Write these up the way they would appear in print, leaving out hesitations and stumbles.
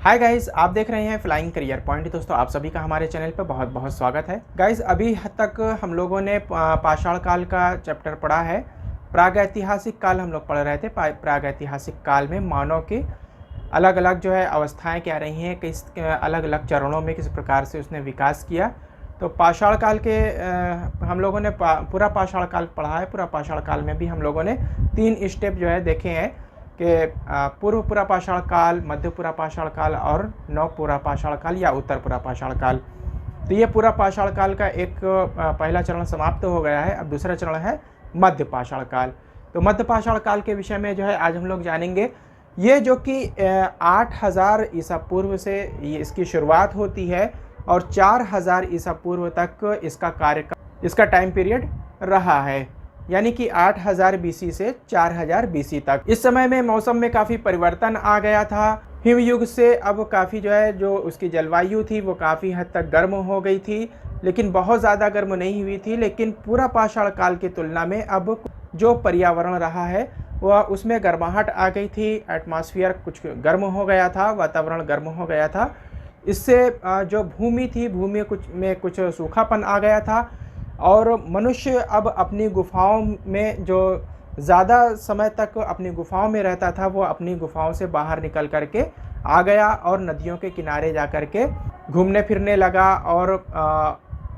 Hi guys, आप देख रहे हैं फ्लाइंग करियर पॉइंट। दोस्तों, आप सभी का हमारे चैनल पर बहुत बहुत स्वागत है। गाइस, अभी तक हम लोगों ने पाषाण काल का चैप्टर पढ़ा है। प्रागैतिहासिक काल हम लोग पढ़ रहे थे। प्रागैतिहासिक काल में मानव की अलग अलग जो है अवस्थाएं क्या रही हैं, किस अलग अलग चरणों में किस प्रकार से उसने विकास किया। तो पाषाण काल के हम लोगों ने पूरा पाषाण काल पढ़ा है। पूरा पाषाण काल में भी हम लोगों ने 3 स्टेप जो है देखे हैं कि पूर्व पूरा पाषाण काल, मध्य पूरा पाषाण काल और नव पूरा पाषाण काल या उत्तर पूरा पाषाण काल। तो ये पूरा पाषाण काल का एक पहला चरण समाप्त हो गया है। अब दूसरा चरण है मध्य पाषाण काल। तो मध्य पाषाण काल के विषय में जो है आज हम लोग जानेंगे। ये जो कि 8000 ईसा पूर्व से ये इसकी शुरुआत होती है और 4000 ईसा पूर्व तक इसका टाइम पीरियड रहा है, यानी कि 8000 बीसी से 4000 बीसी तक। इस समय में मौसम में काफ़ी परिवर्तन आ गया था। हिम युग से अब काफ़ी जो उसकी जलवायु थी वो काफ़ी हद तक गर्म हो गई थी, लेकिन बहुत ज़्यादा गर्म नहीं हुई थी। लेकिन पूरा पाषाण काल की तुलना में अब जो पर्यावरण रहा है वह उसमें गर्माहट आ गई थी। एटमॉस्फेयर कुछ गर्म हो गया था, वातावरण गर्म हो गया था। इससे जो भूमि थी, भूमि में कुछ सूखापन आ गया था और मनुष्य अब अपनी गुफाओं में जो ज़्यादा समय तक अपनी गुफाओं में रहता था वो अपनी गुफाओं से बाहर निकल करके आ गया और नदियों के किनारे जा कर के घूमने फिरने लगा और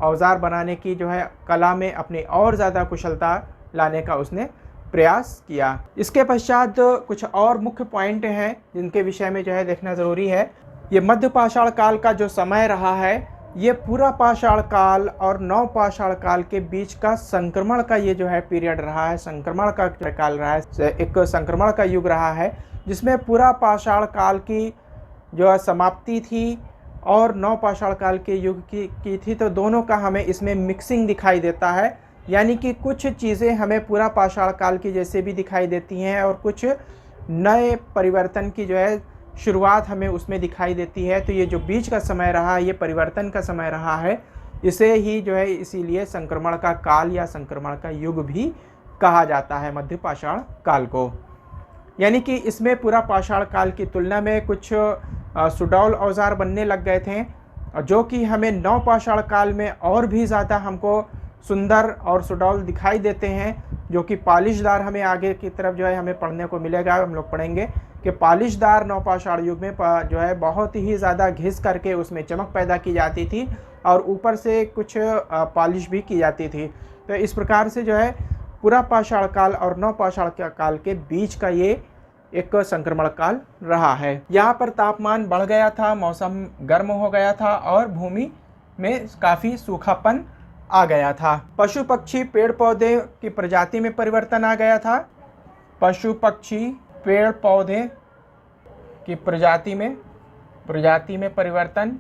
औजार बनाने की जो है कला में अपनी और ज़्यादा कुशलता लाने का उसने प्रयास किया। इसके पश्चात कुछ और मुख्य पॉइंट हैं जिनके विषय में जो है देखना ज़रूरी है। ये मध्य पाषाण काल का जो समय रहा है, ये पूरा पाषाण काल और नव पाषाण काल के बीच का संक्रमण का ये जो है पीरियड रहा है, संक्रमण का काल रहा है, एक संक्रमण का युग रहा है, जिसमें पूरा पाषाण काल की जो समाप्ति थी और नव पाषाण काल के युग की थी। तो दोनों का हमें इसमें मिक्सिंग दिखाई देता है, यानी कि कुछ चीज़ें हमें पूरा पाषाण काल की जैसे भी दिखाई देती हैं और कुछ नए परिवर्तन की जो है शुरुआत हमें उसमें दिखाई देती है। तो ये जो बीच का समय रहा है ये परिवर्तन का समय रहा है। इसे ही जो है इसीलिए संक्रमण का काल या संक्रमण का युग भी कहा जाता है मध्य पाषाण काल को। यानी कि इसमें पूरा पाषाण काल की तुलना में कुछ सुडौल औजार बनने लग गए थे जो कि हमें नव पाषाण काल में और भी ज़्यादा हमको सुंदर और सुडौल दिखाई देते हैं, जो कि पॉलिशदार हमें आगे की तरफ जो है हमें पढ़ने को मिलेगा। हम लोग पढ़ेंगे कि पॉलिशदार नवपाषाण युग में जो है बहुत ही ज़्यादा घिस करके उसमें चमक पैदा की जाती थी और ऊपर से कुछ पॉलिश भी की जाती थी। तो इस प्रकार से जो है पूरा पाषाण काल और नवपाषाण काल के बीच का ये एक संक्रमण काल रहा है। यहाँ पर तापमान बढ़ गया था, मौसम गर्म हो गया था और भूमि में काफ़ी सूखापन आ गया था। पशु पक्षी पेड़ पौधे की प्रजाति में परिवर्तन आ गया था। पशु पक्षी पेड़ पौधे की प्रजाति में परिवर्तन।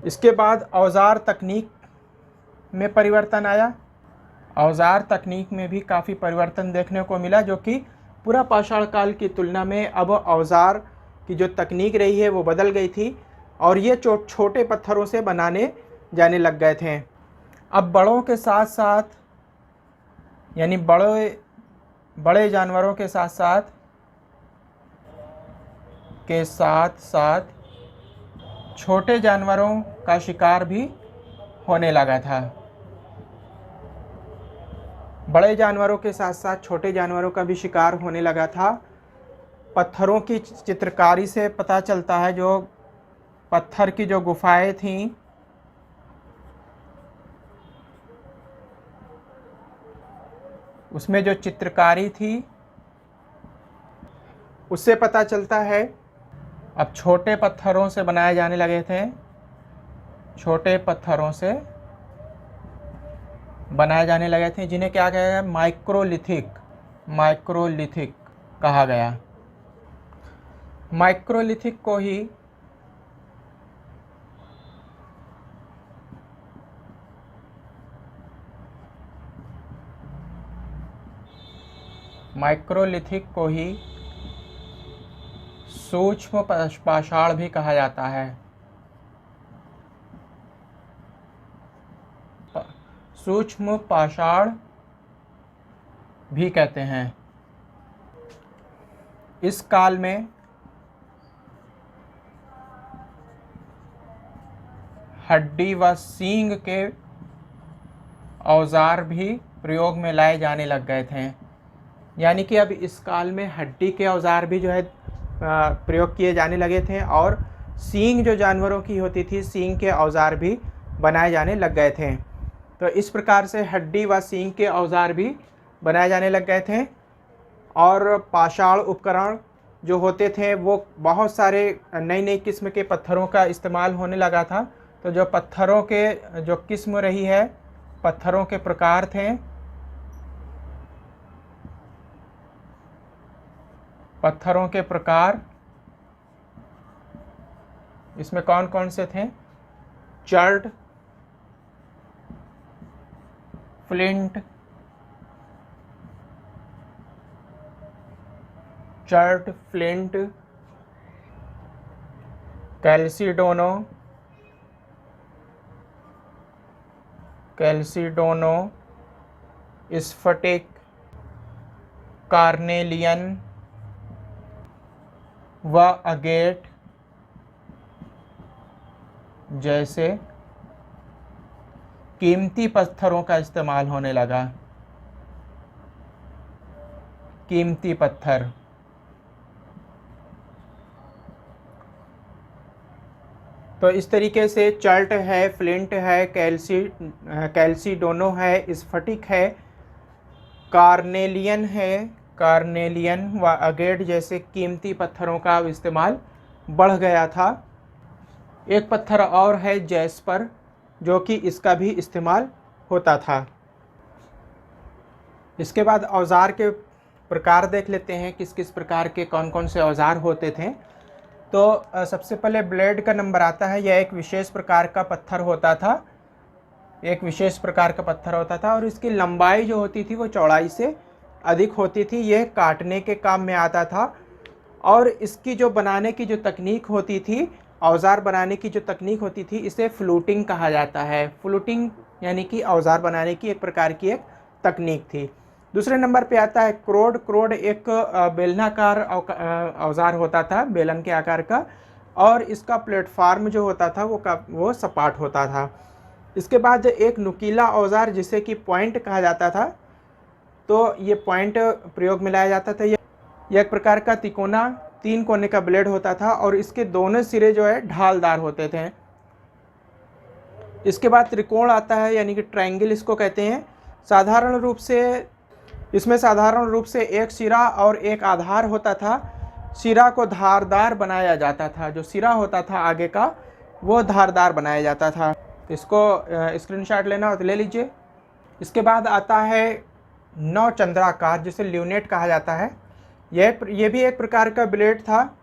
इसके बाद औजार तकनीक में परिवर्तन आया। औजार तकनीक में भी काफ़ी परिवर्तन देखने को मिला, जो कि पूरा पाषाण काल की तुलना में अब औजार की जो तकनीक रही है वो बदल गई थी और ये छोटे पत्थरों से बनाने जाने लग गए थे। अब बड़ों के साथ साथ, यानी बड़े जानवरों के साथ साथ छोटे जानवरों का शिकार भी होने लगा था। बड़े जानवरों के साथ साथ छोटे जानवरों का भी शिकार होने लगा था। पत्थरों की चित्रकारी से पता चलता है, जो पत्थर की जो गुफाएं थीं उसमें जो चित्रकारी थी उससे पता चलता है अब छोटे पत्थरों से बनाए जाने लगे थे। छोटे पत्थरों से बनाए जाने लगे थे जिन्हें क्या कहा गया? माइक्रोलिथिक कहा गया। माइक्रोलिथिक को ही सूक्ष्म पाषाण भी कहा जाता है। सूक्ष्म पाषाण भी कहते हैं। इस काल में हड्डी व सींग के औजार भी प्रयोग में लाए जाने लग गए थे। यानी कि अब इस काल में हड्डी के औजार भी जो है प्रयोग किए जाने लगे थे, और सींग जो जानवरों की होती थी, सींग के औजार भी बनाए जाने लग गए थे। तो इस प्रकार से हड्डी व सींग के औजार भी बनाए जाने लग गए थे। और पाषाण उपकरण जो होते थे वो बहुत सारे नई नई किस्म के पत्थरों का इस्तेमाल होने लगा था। तो जो पत्थरों के जो किस्म रही है, पत्थरों के प्रकार थे, पत्थरों के प्रकार इसमें कौन कौन से थे? चर्ड, फ्लिंट, चर्ट, फ्लिंट, कैल्सिडोनो, स्फटिक, कार्नेलियन व अगेट जैसे कीमती पत्थरों का इस्तेमाल होने लगा। कीमती पत्थर। तो इस तरीके से चर्ट है, फ्लिंट है, कैल्सिडोनो है, स्फटिक है, कार्नेलियन है, कार्नेलियन व अगेट जैसे कीमती पत्थरों का इस्तेमाल बढ़ गया था। एक पत्थर और है जैस्पर, जो कि इसका भी इस्तेमाल होता था। इसके बाद औजार के प्रकार देख लेते हैं, किस किस प्रकार के कौन कौन से औजार होते थे। तो सबसे पहले ब्लेड का नंबर आता है। यह एक विशेष प्रकार का पत्थर होता था, एक विशेष प्रकार का पत्थर होता था, और इसकी लंबाई जो होती थी वो चौड़ाई से अधिक होती थी। यह काटने के काम में आता था। और इसकी जो बनाने की जो तकनीक होती थी, औजार बनाने की जो तकनीक होती थी, इसे फ्लूटिंग कहा जाता है। फ्लूटिंग यानी कि औजार बनाने की एक प्रकार की एक तकनीक थी। दूसरे नंबर पे आता है क्रोड। क्रोड एक बेलनाकार औजार होता था, बेलन के आकार का, और इसका प्लेटफार्म जो होता था वो सपाट होता था। इसके बाद एक नुकीला औजार जिसे कि पॉइंट कहा जाता था, तो ये पॉइंट प्रयोग में लाया जाता था। यह एक प्रकार का तिकोना 3 कोने का ब्लेड होता था, और इसके दोनों सिरे जो है ढालदार होते थे। इसके बाद त्रिकोण आता है, यानी कि ट्रायंगल इसको कहते हैं। साधारण रूप से एक सिरा और एक आधार होता था। सिरा को धारदार बनाया जाता था, जो सिरा होता था आगे का वो धारदार बनाया जाता था। तो इसको स्क्रीनशॉट लेना हो तो ले लीजिए। इसके बाद आता है नौचंद्राकार, जिसे ल्यूनेट कहा जाता है। यह भी एक प्रकार का ब्लेड था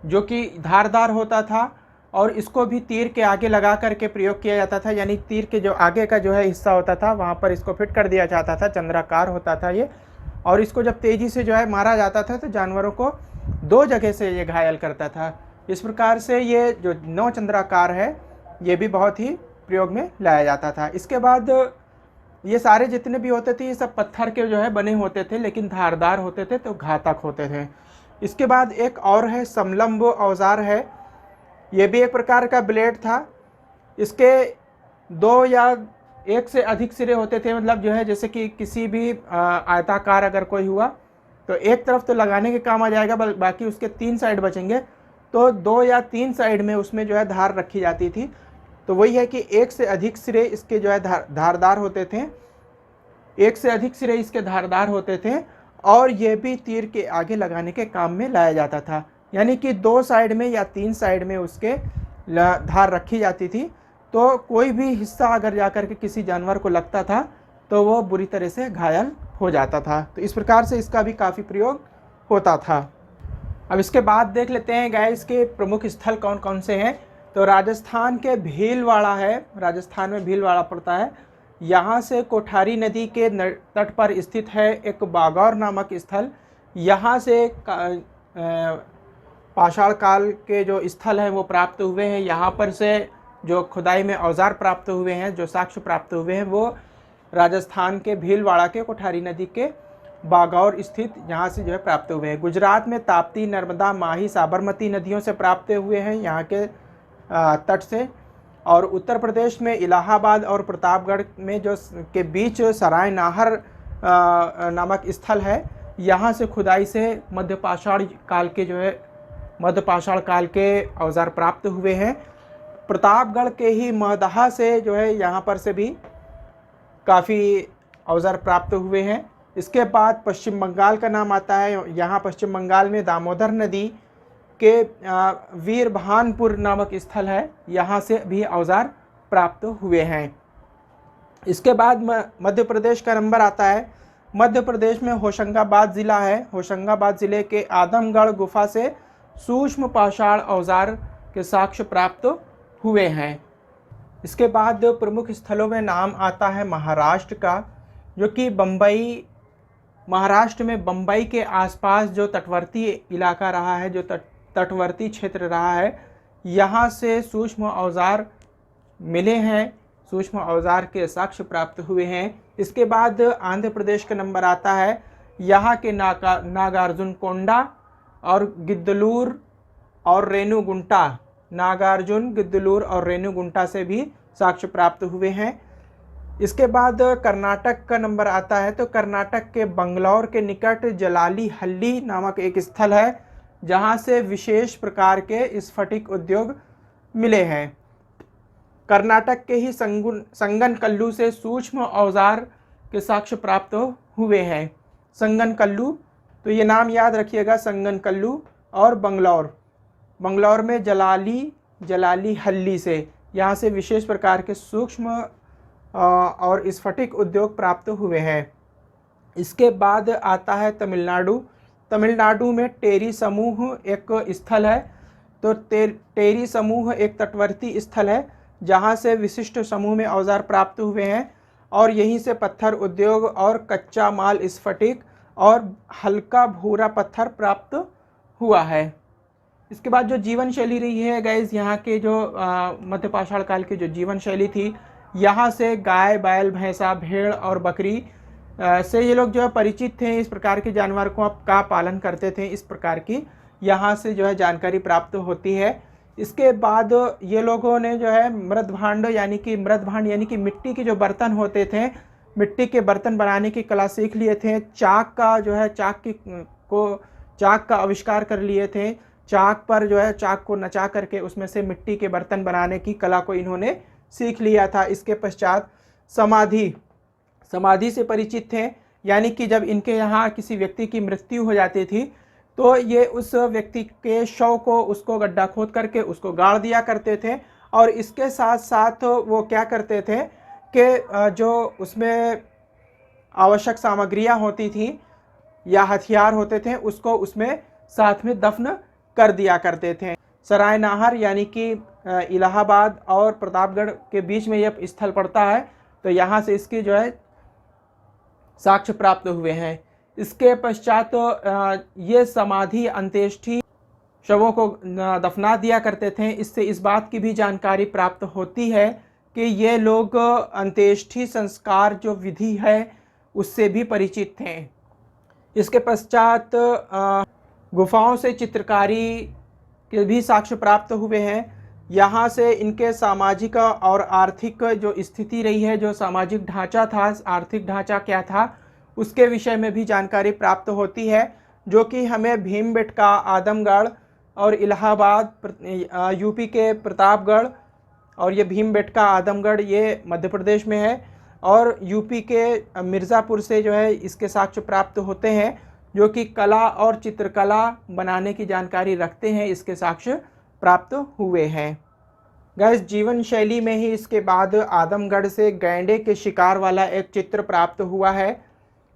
जो कि धारदार होता था, और इसको भी तीर के आगे लगा करके प्रयोग किया जाता था। यानी तीर के जो आगे का जो है हिस्सा होता था वहाँ पर इसको फिट कर दिया जाता था। चंद्राकार होता था ये, और इसको जब तेज़ी से जो है मारा जाता था तो जानवरों को 2 जगह से ये घायल करता था। इस प्रकार से ये जो नौचंद्राकार है ये भी बहुत ही प्रयोग में लाया जाता था। इसके बाद ये सारे जितने भी होते थे ये सब पत्थर के जो है बने होते थे, लेकिन धारदार होते थे, तो घातक होते थे। इसके बाद एक और है समलंब औजार है। ये भी एक प्रकार का ब्लेड था। इसके 2 या 1 से अधिक सिरे होते थे। मतलब जो है जैसे कि किसी भी आयताकार अगर कोई हुआ तो एक तरफ तो लगाने के काम आ जाएगा, बाकी उसके 3 साइड बचेंगे, तो 2 या 3 साइड में उसमें जो है धार रखी जाती थी। तो वही है कि 1 से अधिक सिरे इसके जो है धारदार होते थे। 1 से अधिक सिरे इसके धारदार होते थे, और ये भी तीर के आगे लगाने के काम में लाया जाता था। यानी कि 2 साइड में या 3 साइड में उसके धार रखी जाती थी। तो कोई भी हिस्सा अगर जाकर के किसी जानवर को लगता था तो वो बुरी तरह से घायल हो जाता था। तो इस प्रकार से इसका भी काफ़ी प्रयोग होता था। अब इसके बाद देख लेते हैं गाइस के प्रमुख स्थल कौन कौन से हैं। तो राजस्थान के भीलवाड़ा है, राजस्थान में भीलवाड़ा पड़ता है। यहाँ से कोठारी नदी के तट पर स्थित है एक बागौर नामक स्थल। यहाँ से पाषाण काल के जो स्थल हैं वो प्राप्त हुए हैं। यहाँ पर से जो खुदाई में औजार प्राप्त हुए हैं, जो साक्ष्य प्राप्त हुए हैं, वो राजस्थान के भीलवाड़ा के कोठारी नदी के बागौर स्थित यहाँ से जो है प्राप्त हुए हैं। गुजरात में ताप्ती, नर्मदा, माही, साबरमती नदियों से प्राप्त हुए हैं यहाँ के तट से। और उत्तर प्रदेश में इलाहाबाद और प्रतापगढ़ में जो के बीच सराय नाहर नामक स्थल है, यहाँ से खुदाई से मध्यपाषाण काल के जो है मध्यपाषाण काल के औजार प्राप्त हुए हैं। प्रतापगढ़ के ही महदहा से जो है यहाँ पर से भी काफ़ी औजार प्राप्त हुए हैं। इसके बाद पश्चिम बंगाल का नाम आता है। यहाँ पश्चिम बंगाल में दामोदर नदी के वीरभानपुर नामक स्थल है, यहाँ से भी औजार प्राप्त हुए हैं। इसके बाद मध्य प्रदेश का नंबर आता है। मध्य प्रदेश में होशंगाबाद ज़िला है। होशंगाबाद ज़िले के आदमगढ़ गुफा से सूक्ष्म पाषाण औजार के साक्ष्य प्राप्त हुए हैं। इसके बाद प्रमुख स्थलों में नाम आता है महाराष्ट्र का, जो कि बम्बई, महाराष्ट्र में बम्बई के आसपास जो तटवर्ती इलाका रहा है, जो तटवर्ती क्षेत्र रहा है, यहाँ से सूक्ष्म औजार मिले हैं, सूक्ष्म औजार के साक्ष्य प्राप्त हुए हैं। इसके बाद आंध्र प्रदेश का नंबर आता है। यहाँ के नागार्जुन कोंडा और गिद्दलूर और रेणुगुंटा, नागार्जुन, गिद्दलूर और रेणुगुंटा से भी साक्ष्य प्राप्त हुए हैं। इसके बाद कर्नाटक का नंबर आता है। तो कर्नाटक के बंगलौर के निकट जलाली हल्ली नामक एक स्थल है, जहाँ से विशेष प्रकार के स्फटिक उद्योग मिले हैं। कर्नाटक के ही संगनकल्लू से सूक्ष्म औजार के साक्ष्य प्राप्त हुए हैं। संगनकल्लू, तो ये नाम याद रखिएगा, संगनकल्लू और बंगलौर में जलाली हल्ली से, यहाँ से विशेष प्रकार के सूक्ष्म और स्फटिक उद्योग प्राप्त हुए हैं। इसके बाद आता है तमिलनाडु। तमिलनाडु में टेरी समूह एक स्थल है। तो टेरी समूह एक तटवर्ती स्थल है, जहाँ से विशिष्ट समूह में औजार प्राप्त हुए हैं और यहीं से पत्थर उद्योग और कच्चा माल स्फटिक और हल्का भूरा पत्थर प्राप्त हुआ है। इसके बाद जो जीवन शैली रही है गाइस, यहाँ के जो मध्यपाषाण काल की जो जीवन शैली थी, यहाँ से गाय, बैल, भैंसा, भेड़ और बकरी से ये लोग जो है परिचित थे, इस प्रकार के जानवर का पालन करते थे। इस प्रकार की यहाँ से जो है जानकारी प्राप्त होती है। इसके बाद ये लोगों ने जो है मृदभांड यानी कि मिट्टी के जो बर्तन होते थे, मिट्टी के बर्तन बनाने की कला सीख लिए थे। चाक का आविष्कार कर लिए थे। चाक पर जो है चाक को नचा करके उसमें से मिट्टी के बर्तन बनाने की कला को इन्होंने सीख लिया था। इसके पश्चात समाधि से परिचित थे, यानी कि जब इनके यहाँ किसी व्यक्ति की मृत्यु हो जाती थी तो ये उस व्यक्ति के शव को, उसको गड्ढा खोद करके उसको गाड़ दिया करते थे। और इसके साथ साथ वो क्या करते थे कि जो उसमें आवश्यक सामग्रियाँ होती थी या हथियार होते थे, उसको उसमें साथ में दफन कर दिया करते थे। सराय नाहर यानी कि इलाहाबाद और प्रतापगढ़ के बीच में यह स्थल पड़ता है, तो यहाँ से इसकी जो है साक्ष्य प्राप्त हुए हैं। इसके पश्चात ये समाधि अंत्येष्टि शवों को दफना दिया करते थे। इससे इस बात की भी जानकारी प्राप्त होती है कि ये लोग अंत्येष्टि संस्कार जो विधि है उससे भी परिचित थे। इसके पश्चात गुफाओं से चित्रकारी के भी साक्ष्य प्राप्त हुए हैं। यहाँ से इनके सामाजिक और आर्थिक जो स्थिति रही है, जो सामाजिक ढांचा था, आर्थिक ढांचा क्या था, उसके विषय में भी जानकारी प्राप्त होती है, जो कि हमें भीमबेटका, आदमगढ़ और इलाहाबाद, यूपी के प्रतापगढ़, और ये भीमबेटका, आदमगढ़ ये मध्य प्रदेश में है, और यूपी के मिर्ज़ापुर से जो है इसके साक्ष्य प्राप्त होते हैं, जो कि कला और चित्रकला बनाने की जानकारी रखते हैं। इसके साक्ष्य प्राप्त हुए हैं। गैस जीवन शैली में ही इसके बाद आदमगढ़ से गैंडे के शिकार वाला एक चित्र प्राप्त हुआ है।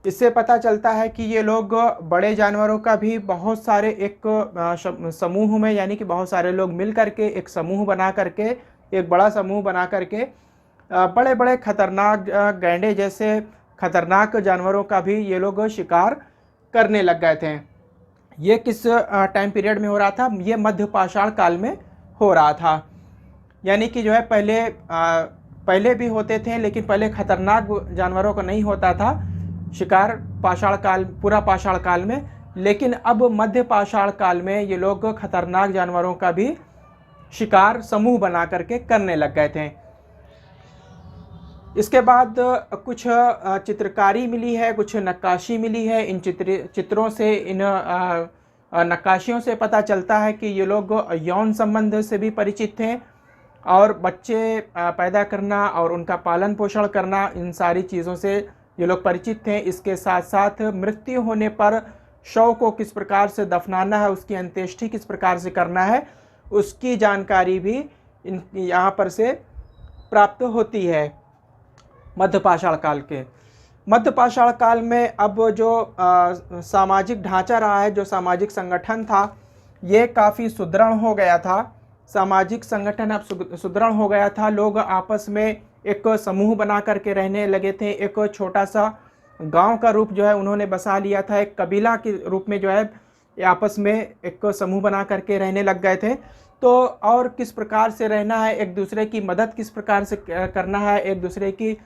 इससे पता चलता है कि ये लोग बड़े जानवरों का भी बहुत सारे एक समूह में, यानी कि बहुत सारे लोग मिल करके एक समूह बना करके, एक बड़ा समूह बना करके बड़े बड़े खतरनाक गैंडे जैसे खतरनाक जानवरों का भी ये लोग शिकार करने लग गए थे। ये किस टाइम पीरियड में हो रहा था? ये मध्यपाषाण काल में हो रहा था। यानी कि जो है पहले भी होते थे, लेकिन पहले खतरनाक जानवरों का नहीं होता था शिकार पाषाण काल, पूरा पाषाण काल में, लेकिन अब मध्य पाषाण काल में ये लोग खतरनाक जानवरों का भी शिकार समूह बना करके करने लग गए थे। इसके बाद कुछ चित्रकारी मिली है, कुछ नक्काशी मिली है। इन चित्रों से, इन नक्काशियों से पता चलता है कि ये लोग यौन संबंध से भी परिचित थे और बच्चे पैदा करना और उनका पालन पोषण करना, इन सारी चीज़ों से ये लोग परिचित थे। इसके साथ साथ मृत्यु होने पर शव को किस प्रकार से दफनाना है, उसकी अंत्येष्टि किस प्रकार से करना है, उसकी जानकारी भी यहाँ पर से प्राप्त होती है। मध्यपाषाण काल के, मध्यपाषाण काल में अब जो सामाजिक ढांचा रहा है, जो सामाजिक संगठन था, ये काफ़ी सुदृढ़ हो गया था। सामाजिक संगठन अब सुदृढ़ हो गया था। लोग आपस में एक समूह बना करके रहने लगे थे। एक छोटा सा गांव का रूप जो है उन्होंने बसा लिया था। एक कबीला के रूप में जो है आपस में एक समूह बना करके रहने लग गए थे। तो और किस प्रकार से रहना है, एक दूसरे की मदद किस प्रकार से करना है, एक दूसरे की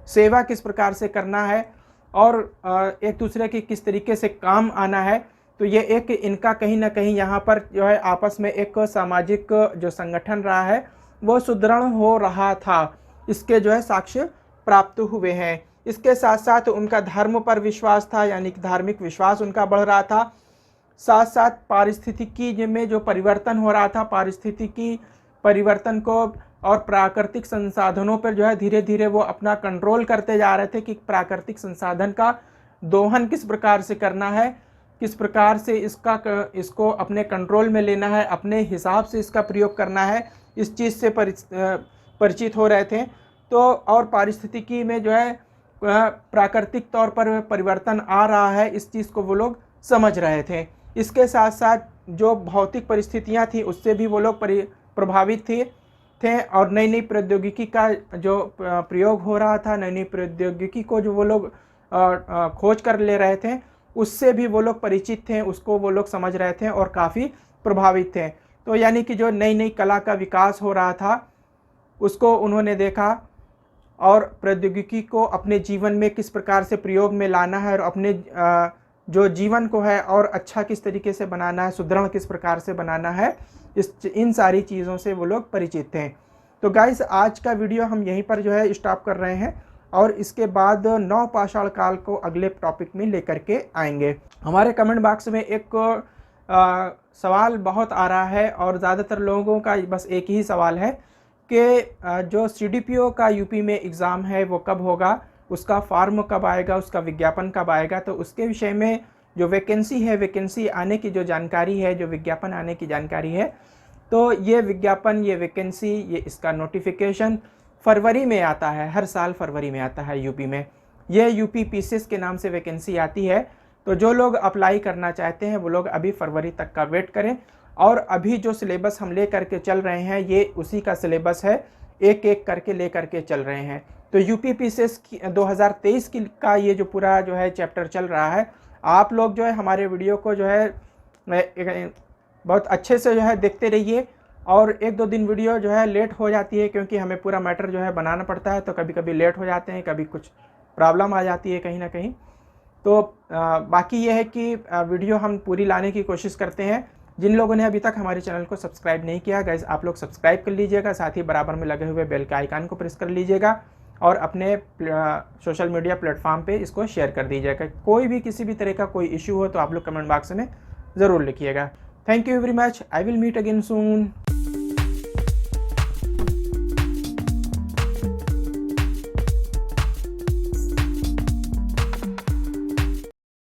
सेवा किस प्रकार से करना है और एक दूसरे की किस तरीके से काम आना है, तो ये एक इनका कहीं ना कहीं यहाँ पर जो है आपस में एक सामाजिक जो संगठन रहा है वो सुदृढ़ हो रहा था। इसके जो है साक्ष्य प्राप्त हुए हैं। इसके साथ साथ उनका धर्म पर विश्वास था, यानी कि धार्मिक विश्वास उनका बढ़ रहा था। साथ साथ पारिस्थितिकी में जो परिवर्तन हो रहा था, पारिस्थितिकी परिवर्तन को और प्राकृतिक संसाधनों पर जो है धीरे धीरे वो अपना कंट्रोल करते जा रहे थे कि प्राकृतिक संसाधन का दोहन किस प्रकार से करना है, किस प्रकार से इसको अपने कंट्रोल में लेना है, अपने हिसाब से इसका प्रयोग करना है, इस चीज़ से परिचित हो रहे थे। तो और पारिस्थितिकी में जो है प्राकृतिक तौर पर परिवर्तन आ रहा है, इस चीज़ को वो लोग समझ रहे थे। इसके साथ साथ जो भौतिक परिस्थितियाँ थी उससे भी वो लोग प्रभावित थे और नई नई प्रौद्योगिकी का जो प्रयोग हो रहा था, नई नई प्रौद्योगिकी को जो वो लोग खोज कर ले रहे थे, उससे भी वो लोग परिचित थे, उसको वो लोग समझ रहे थे और काफ़ी प्रभावित थे। तो यानी कि जो नई नई कला का विकास हो रहा था उसको उन्होंने देखा और प्रौद्योगिकी को अपने जीवन में किस प्रकार से प्रयोग में लाना है और अपने जो जीवन को है और अच्छा किस तरीके से बनाना है, सुदृढ़ किस प्रकार से बनाना है, इन सारी चीज़ों से वो लोग परिचित थे। तो गाइस, आज का वीडियो हम यहीं पर जो है स्टॉप कर रहे हैं और इसके बाद नवपाषाण काल को अगले टॉपिक में लेकर के आएंगे। हमारे कमेंट बॉक्स में एक सवाल बहुत आ रहा है और ज़्यादातर लोगों का बस एक ही सवाल है कि जो CDPO का यूपी में एग्ज़ाम है वो कब होगा, उसका फॉर्म कब आएगा, उसका विज्ञापन कब आएगा। तो उसके विषय में जो वैकेंसी है, वैकेंसी आने की जो जानकारी है, जो विज्ञापन आने की जानकारी है, तो ये विज्ञापन, ये वैकेंसी, ये इसका नोटिफिकेशन फरवरी में आता है। हर साल फरवरी में आता है यूपी में। ये यूपी PCS के नाम से वैकेंसी आती है। तो जो लोग अप्लाई करना चाहते हैं वो लोग अभी फरवरी तक का वेट करें। और अभी जो सिलेबस हम ले करके चल रहे हैं ये उसी का सिलेबस है, एक एक करके ले करके चल रहे हैं। तो यूपी PCS 2023 का ये जो पूरा जो है चैप्टर चल रहा है, आप लोग जो है हमारे वीडियो को जो है बहुत अच्छे से जो है देखते रहिए। और एक दो दिन वीडियो जो है लेट हो जाती है क्योंकि हमें पूरा मैटर जो है बनाना पड़ता है, तो कभी कभी लेट हो जाते हैं, कभी कुछ प्रॉब्लम आ जाती है कहीं ना कहीं। तो बाकी ये है कि वीडियो हम पूरी लाने की कोशिश करते हैं। जिन लोगों ने अभी तक हमारे चैनल को सब्सक्राइब नहीं किया, गाइस आप लोग सब्सक्राइब कर लीजिएगा, साथ ही बराबर में लगे हुए बेल के आइकन को प्रेस कर लीजिएगा और अपने सोशल मीडिया प्लेटफॉर्म पे इसको शेयर कर दीजिएगा। कोई भी किसी भी तरह का कोई इशू हो तो आप लोग कमेंट बॉक्स में ज़रूर लिखिएगा। Thank you very much. I will meet again soon.